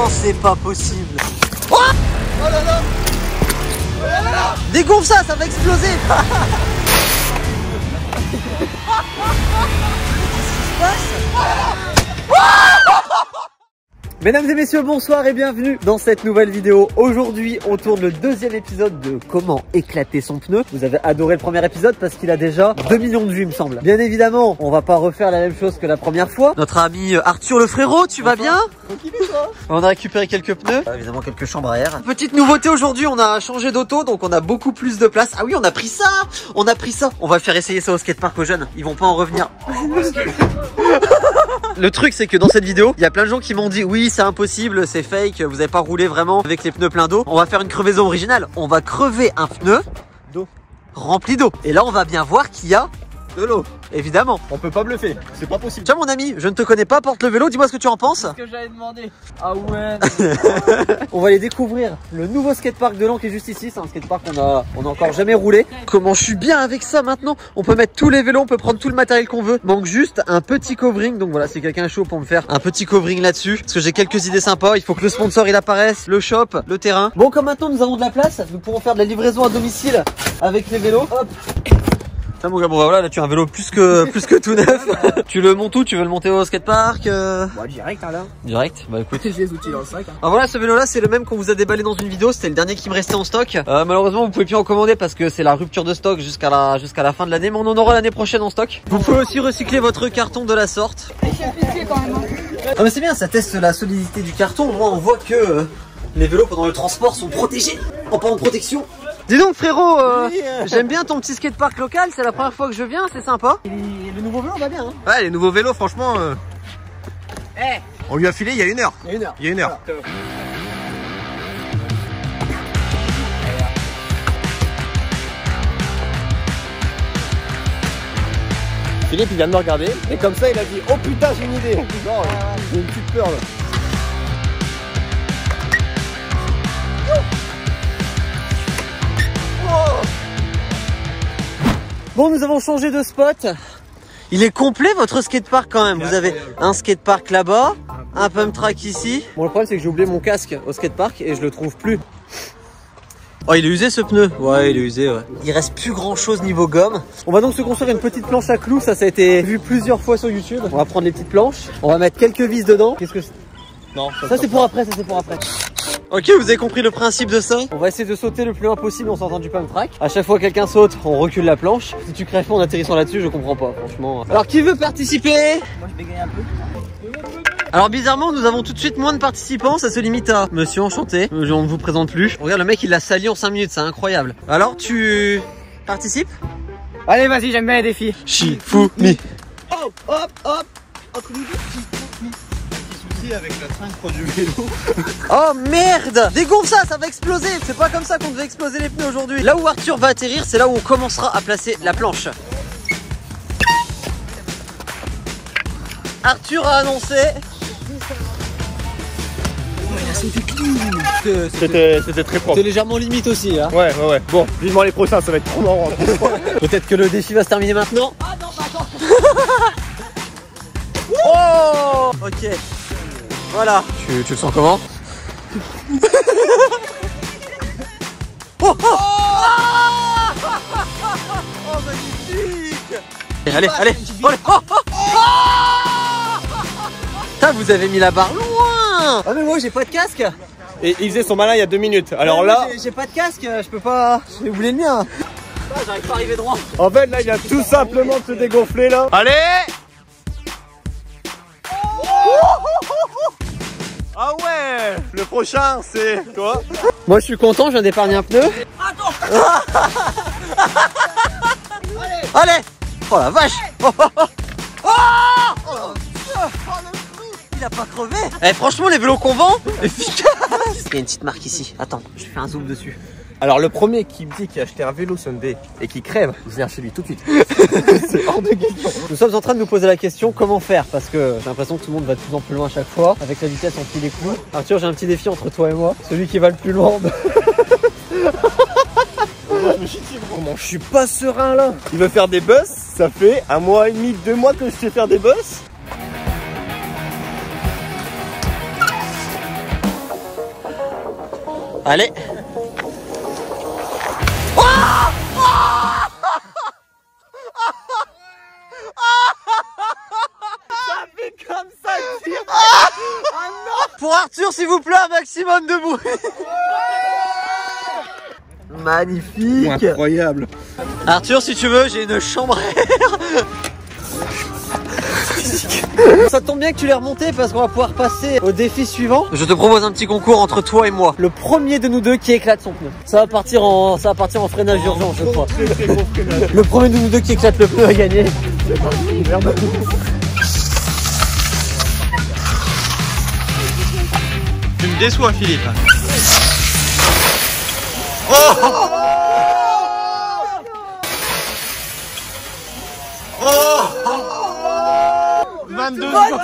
Non, c'est pas possible. Oh, oh là là. Oh là là. Dégonfle ça, ça va exploser. Mesdames et messieurs, bonsoir et bienvenue dans cette nouvelle vidéo. Aujourd'hui, on tourne le deuxième épisode de comment éclater son pneu. Vous avez adoré le premier épisode parce qu'il a déjà 2 millions de vues, il me semble. Bien évidemment, on va pas refaire la même chose que la première fois. Notre ami Arthur le frérot, tu vas bien? On a récupéré quelques pneus, évidemment quelques chambres à air. Petite nouveauté aujourd'hui, on a changé d'auto, donc on a beaucoup plus de place. Ah oui, on a pris ça. On a pris ça. On va faire essayer ça au skatepark aux jeunes. Ils vont pas en revenir. Le truc, c'est que dans cette vidéo, il y a plein de gens qui m'ont dit oui, c'est impossible, c'est fake, vous n'avez pas roulé vraiment avec les pneus pleins d'eau. On va faire une crevaison originale. On va crever un pneu d'eau rempli d'eau. Et là, on va bien voir qu'il y a de l'eau. Évidemment. On peut pas bluffer, c'est pas possible. Tiens mon ami, je ne te connais pas, porte le vélo, dis-moi ce que tu en penses. C'est ce que j'avais demandé. Ah ouais. On va aller découvrir le nouveau skatepark de Lens qui est juste ici. C'est un skatepark qu'on a encore jamais roulé. Comment je suis bien avec ça maintenant. On peut mettre tous les vélos, on peut prendre tout le matériel qu'on veut. Manque juste un petit covering. Donc voilà, si quelqu'un est chaud pour me faire un petit covering là-dessus, parce que j'ai quelques idées sympas. Il faut que le sponsor il apparaisse, le shop, le terrain. Bon, comme maintenant nous avons de la place, nous pourrons faire de la livraison à domicile avec les vélos. Hop. Mon gars, bon voilà, là tu as un vélo plus que tout neuf. Tu le montes où? Tu veux le monter au skatepark? Bah, direct hein, là. Direct. Bah écoute, j'ai les outils dans le sac. Hein. Alors voilà, ce vélo là c'est le même qu'on vous a déballé dans une vidéo. C'était le dernier qui me restait en stock. Malheureusement vous pouvez plus en commander parce que c'est la rupture de stock jusqu'à la fin de l'année. Mais on en aura l'année prochaine en stock. Vous pouvez aussi recycler votre carton de la sorte. Ah mais c'est bien, ça teste la solidité du carton. Moi on voit que les vélos pendant le transport sont protégés. En pas en protection. Dis donc frérot, j'aime bien ton petit skatepark local, c'est la première fois que je viens, c'est sympa. Et le nouveau vélo va bien hein. Ouais, les nouveaux vélos franchement on lui a filé il y a 1 heure. Il y a 1 heure. Il y a 1 heure. Voilà. Philippe il vient de me regarder et comme ça il a dit oh putain j'ai une idée. Non, j'ai une petite peur là. Bon, nous avons changé de spot. Il est complet votre skatepark quand même. Vous avez un skatepark là-bas, un pump track ici. Bon, le problème c'est que j'ai oublié mon casque au skatepark et je le trouve plus. Oh, il est usé ce pneu. Ouais, il est usé, ouais. Il reste plus grand chose niveau gomme. On va donc se construire une petite planche à clous. Ça a été vu plusieurs fois sur YouTube. On va prendre les petites planches. On va mettre quelques vis dedans. Qu'est-ce que c'est? Non, ça c'est pour après, ça c'est pour après. Ok, vous avez compris le principe de ça. On va essayer de sauter le plus loin possible en sortant du pump track. À chaque fois que quelqu'un saute, on recule la planche. Si tu crèves pas en atterrissant là-dessus, je comprends pas, franchement. Alors qui veut participer? Moi je bégaye un peu. Alors bizarrement, nous avons tout de suite moins de participants. Ça se limite à monsieur enchanté. On ne vous présente plus. Regarde, le mec il l'a sali en 5 minutes, c'est incroyable. Alors tu participes? Allez vas-y, j'aime bien les défis. Shifumi. Hop hop hop. Avec la trinque du vélo. Oh merde! Dégonfle ça, ça va exploser. C'est pas comme ça qu'on devait exploser les pneus aujourd'hui. Là où Arthur va atterrir, c'est là où on commencera à placer la planche. Arthur a annoncé. C'était très propre. C'était légèrement limite aussi, hein. Ouais. Bon, vivement les prochains, ça va être trop marrant. Peut-être que le défi va se terminer maintenant. Ah non, attends. Oh! Ok. Voilà. Tu le sens comment? Oh magnifique! Allez. Putain, vous avez mis la barre loin! Ah mais moi j'ai pas de casque! Et il faisait son malin il y a 2 minutes. Alors là, j'ai pas de casque, je peux pas. J'ai oublié le mien. Ah, j'arrive pas à arriver droit. En fait là il a tout simplement de se dégonfler là. Allez. Ah ouais. Le prochain c'est toi. Moi je suis content, je viens d'épargner un pneu. Attends. Allez. Oh la vache. Il a pas crevé. Eh franchement les vélos qu'on vend, efficace. Il y a une petite marque ici. Attends, je fais un zoom dessus. Alors le premier qui me dit qu'il a acheté un vélo Sunday et qui crève, je viens chez lui tout de suite. C'est hors de question. Nous sommes en train de nous poser la question comment faire, parce que j'ai l'impression que tout le monde va de plus en plus loin à chaque fois. Avec la vitesse on plie les coups. Arthur, j'ai un petit défi entre toi et moi. Celui qui va le plus loin. Comment je suis pas serein là. Il veut faire des buzz, ça fait 1 mois et demi, 2 mois que je sais faire des buzz. Allez. Ça fait comme ça, tire. Pour Arthur, s'il vous plaît, un maximum de bruit. Magnifique. Incroyable. Arthur, si tu veux, j'ai une chambre à air. Ça tombe bien que tu l'aies remonté parce qu'on va pouvoir passer au défi suivant. Je te propose un petit concours entre toi et moi. Le premier de nous deux qui éclate son pneu. Ça va partir en freinage d'urgence, je crois. Très gros freinage. Le premier de nous deux qui éclate le pneu a gagné. Merde. Tu me déçois, Philippe. Oh 22 secondes.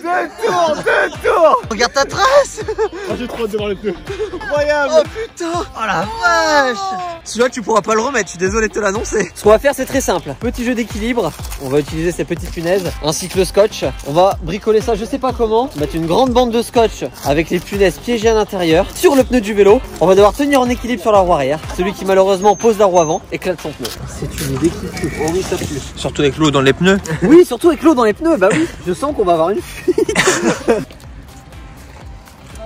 Deux tours. Regarde ta trace. Oh, j'ai trop hâte de voir le pneu. Incroyable. Oh putain. Oh la vache. Celui-là tu pourras pas le remettre, je suis désolé de te l'annoncer. Ce qu'on va faire c'est très simple. Petit jeu d'équilibre. On va utiliser ces petites punaises ainsi que le scotch. On va bricoler ça je sais pas comment. Mettre une grande bande de scotch avec les punaises piégées à l'intérieur sur le pneu du vélo. On va devoir tenir en équilibre sur la roue arrière. Celui qui malheureusement pose la roue avant éclate son pneu. C'est une idée qui tue. Oh oui ça tue. Surtout avec l'eau dans les pneus. Oui surtout avec l'eau dans les pneus. Bah oui. Je sens qu'on va avoir une fuite.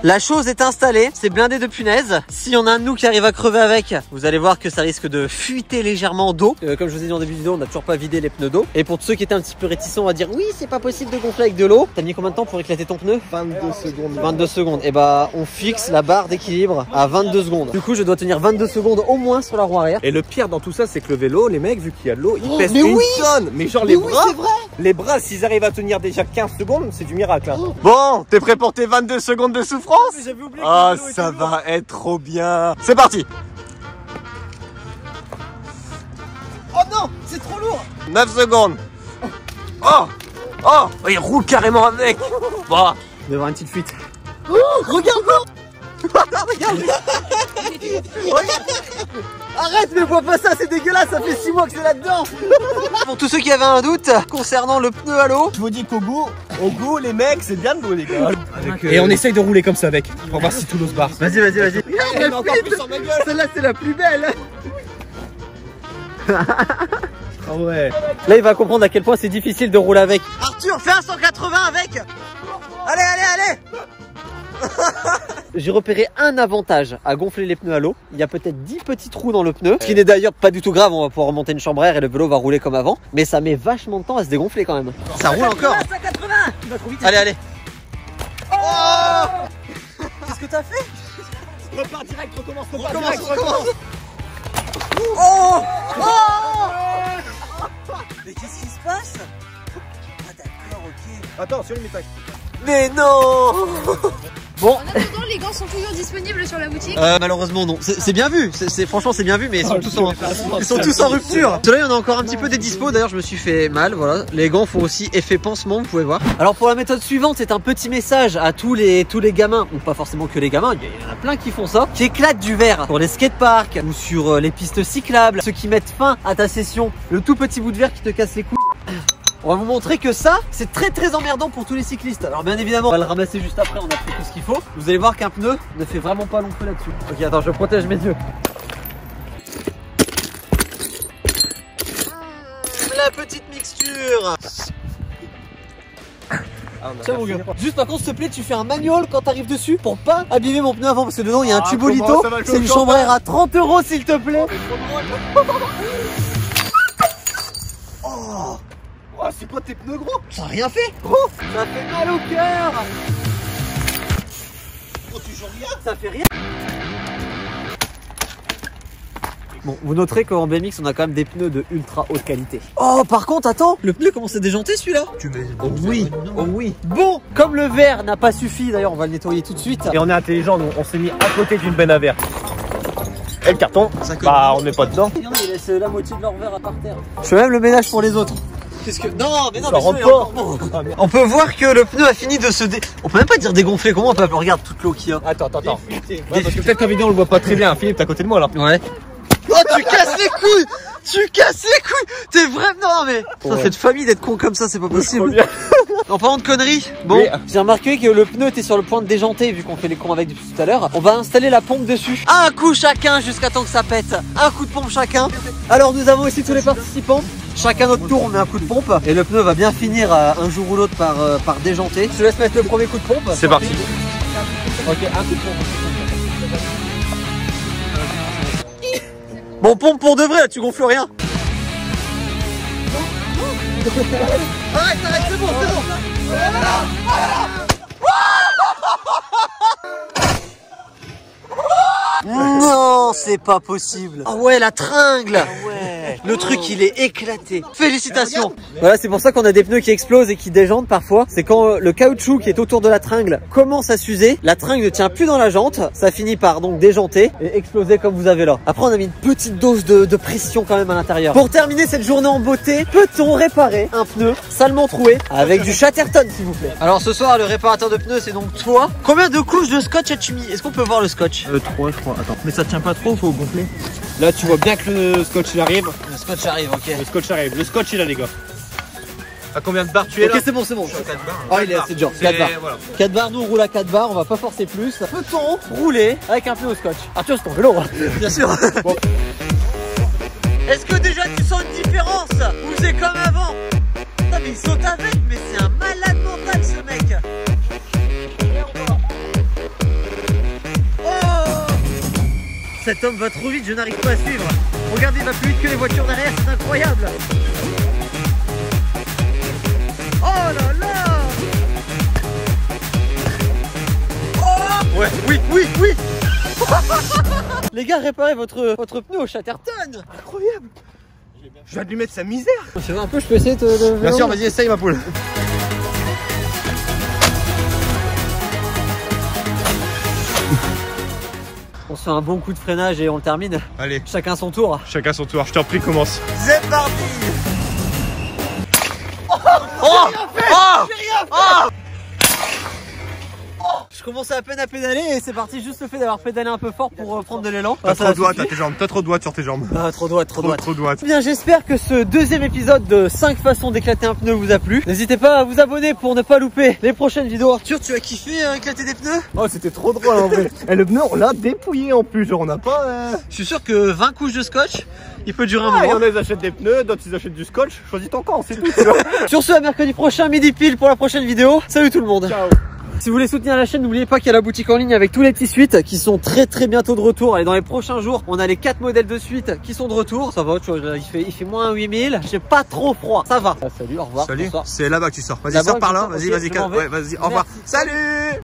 La chose est installée, c'est blindé de punaises. S'il y en a un de nous qui arrive à crever avec, vous allez voir que ça risque de fuiter légèrement d'eau. Comme je vous ai dit en début de vidéo, on n'a toujours pas vidé les pneus d'eau. Et pour ceux qui étaient un petit peu réticents à dire oui, c'est pas possible de gonfler avec de l'eau. T'as mis combien de temps pour éclater ton pneu? 22 secondes. 22 secondes. Et bah, on fixe la barre d'équilibre à 22 secondes. Du coup, je dois tenir 22 secondes au moins sur la roue arrière. Et le pire dans tout ça, c'est que le vélo, les mecs, vu qu'il y a de l'eau, ils pèsent mais une oui tonne. Mais genre Mais les oui, bras, c'est vrai. les bras, s'ils arrivent à tenir déjà 15 secondes, c'est du miracle. Hein. Bon, t'es prêt pour tes 22 secondes de souffrance? J'avais oublié. Ah, ça va être trop bien. C'est parti. Oh non, c'est trop lourd. 9 secondes. Oh, il roule carrément avec. Bon. Il va y avoir une petite fuite. Oh, regarde-moi. Regarde. Arrête, mais bois pas ça, c'est dégueulasse, ça fait 6 mois que c'est là-dedans. Pour tous ceux qui avaient un doute concernant le pneu à l'eau, Je vous dis qu'au goût, les mecs, c'est bien de l'eau, les gars. Et on essaye de rouler comme ça avec, pour voir si tout l'eau se barre. Vas-y. Regarde, Il y en a encore plus sur ma gueule. celle-là, c'est la plus belle. Ah ouais. Là, il va comprendre à quel point c'est difficile de rouler avec. Arthur, fais un 180 avec. Allez. J'ai repéré un avantage à gonfler les pneus à l'eau. Il y a peut-être 10 petits trous dans le pneu, ce qui n'est d'ailleurs pas du tout grave. On va pouvoir remonter une chambre à air et le vélo va rouler comme avant. Mais ça met vachement de temps à se dégonfler quand même. Ça roule encore. 180. Allez. Oh, qu'est-ce que t'as fait? Repars direct, recommence. Oh. Mais qu'est-ce qui se passe? Ah d'accord, ok. Attends, sur le métal. Mais non. Bon, En attendant, les gants sont toujours disponibles sur la boutique. malheureusement non. C'est bien vu. Franchement c'est bien vu, mais ils sont tous en rupture. Ceux-là, il y en a encore un petit peu des dispo. D'ailleurs, je me suis fait mal. Voilà. Les gants font aussi effet pansement, vous pouvez voir. Alors pour la méthode suivante, c'est un petit message à tous les gamins, ou pas forcément que les gamins. Il y en a plein qui font ça, qui éclatent du verre sur les skateparks ou sur les pistes cyclables. Ceux qui mettent fin à ta session, le tout petit bout de verre qui te casse les couilles. On va vous montrer que ça, c'est très emmerdant pour tous les cyclistes. Alors bien évidemment, on va le ramasser juste après, on a fait tout ce qu'il faut. Vous allez voir qu'un pneu ne fait vraiment pas long feu là-dessus. Ok, attends, je protège mes yeux. La petite mixture. Tiens mon gars. Juste par contre, s'il te plaît, tu fais un manual quand t'arrives dessus pour pas abîmer mon pneu avant, parce que dedans il y a un tubolito. C'est une chambre à air à 30 € s'il te plaît. Oh, c'est pas tes pneus gros. Ça a rien fait. Oh, ça fait mal au cœur. Oh, toujours rien. Ça fait rien. Bon, vous noterez qu'en BMX, on a quand même des pneus de ultra haute qualité. Oh, par contre, attends, le pneu commence à déjanter celui-là. Oh oui. Bon, comme le verre n'a pas suffi, d'ailleurs, on va le nettoyer tout de suite. Et on est intelligent, nous, on s'est mis à côté d'une benne à verre. Et le carton, bah on n'est pas dedans. Ils laissent la moitié de leur verre à par terre. Je fais même le ménage pour les autres. Qu'est-ce que... Non, mais ça rentre pas. On peut voir que le pneu a fini de se On peut même pas dire dégonfler. Comment on peut... Regarde toute l'eau qu'il y a. Attends. Ouais, parce que peut-être qu'en vidéo on le voit pas très bien. Philippe, t'es à côté de moi là. Ouais. Oh, tu casses les couilles. T'es vraiment... Non mais... Ouais. Cette famille d'être con comme ça, c'est pas possible. En parlant de conneries, bon, Oui. j'ai remarqué que le pneu était sur le point de déjanter vu qu'on fait les cons avec depuis tout à l'heure. On va installer la pompe dessus. Un coup chacun jusqu'à temps que ça pète. Un coup de pompe chacun. Alors nous avons ici tous les participants. Chacun notre tour, on met un coup de pompe et le pneu va bien finir un jour ou l'autre par déjanter. Je te laisse mettre le premier coup de pompe. C'est parti. Ok, un coup de pompe. Bon, pompe pour de vrai, là, tu gonfles rien. Arrête, c'est bon, c'est bon. Non, c'est pas possible. Ah ouais, la tringle. Ah ouais. Le truc, il est éclaté. Félicitations. Voilà, c'est pour ça qu'on a des pneus qui explosent et qui déjantent parfois. C'est quand le caoutchouc qui est autour de la tringle commence à s'user. La tringle ne tient plus dans la jante. Ça finit par donc déjanter et exploser comme vous avez là. Après, on a mis une petite dose de pression quand même à l'intérieur. Pour terminer cette journée en beauté, peut-on réparer un pneu salement troué avec du Chatterton, s'il vous plaît? Alors ce soir, le réparateur de pneus, c'est donc toi. Combien de couches de scotch as-tu mis? Est-ce qu'on peut voir le scotch? 3 je crois, attends. Mais ça tient pas trop, faut gonfler. Là tu vois bien que le scotch il arrive. Le scotch arrive, ok. Le scotch arrive, le scotch il a les gars. À combien de barres tu es là? Ok, c'est bon, c'est bon. Je suis à 4 barres. Ah, il est assez dur. 4 barres. Voilà. 4 barres, nous on roule à 4 barres, on va pas forcer plus. Peut-on rouler avec un pneu au scotch? Arthur, c'est ton vélo, hein. Bien sûr. Bon. Est-ce que déjà tu sens une différence? Ou c'est comme avant? Putain, mais il saute avec, mais c'est un malade mental ce mec. Cet homme va trop vite, je n'arrive pas à suivre. Regardez, il va plus vite que les voitures derrière, c'est incroyable. Oh là là. Oh ouais, oui. Les gars, réparez votre pneu au Chatterton. Incroyable. Je vais lui mettre sa misère. Tu veux un peu, je peux essayer de... Bien sûr, vas-y, essaye ma poule. On se fait un bon coup de freinage et on le termine. Allez, Chacun son tour. chacun son tour. Je t'en prie, commence. C'est parti. Je commençais à peine à pédaler et c'est parti, juste le fait d'avoir pédalé un peu fort pour prendre de l'élan. T'as trop de doigts, t'as tes jambes. T'as trop de doigts sur tes jambes. Ah, trop droite. Trop de doigts. Bien, j'espère que ce deuxième épisode de 5 façons d'éclater un pneu vous a plu. N'hésitez pas à vous abonner pour ne pas louper les prochaines vidéos. Arthur, tu as kiffé éclater des pneus? Oh, c'était trop drôle en vrai. Et le pneu, on l'a dépouillé en plus. Genre, on n'a pas. Je suis sûr que 20 couches de scotch, il peut durer un Ah, il y moment. en a, ils achètent des pneus, d'autres ils achètent du scotch. Choisis ton camp, c'est tout. Sur ce, à mercredi prochain, midi pile pour la prochaine vidéo. Salut tout le monde. Ciao. Si vous voulez soutenir la chaîne, n'oubliez pas qu'il y a la boutique en ligne avec tous les petits suites qui sont très bientôt de retour. Et dans les prochains jours, on a les 4 modèles de suite qui sont de retour. Ça va, tu vois, il fait moins 8000. J'ai pas trop froid. Ça va. Ah, salut, au revoir. Salut. Bonsoir. C'est là-bas que tu sors. Vas-y, Là-bas, sors par là. je sors, Vas-y, ok, vas-y, je m'en vais. ouais, vas-y, au revoir. Merci. Salut.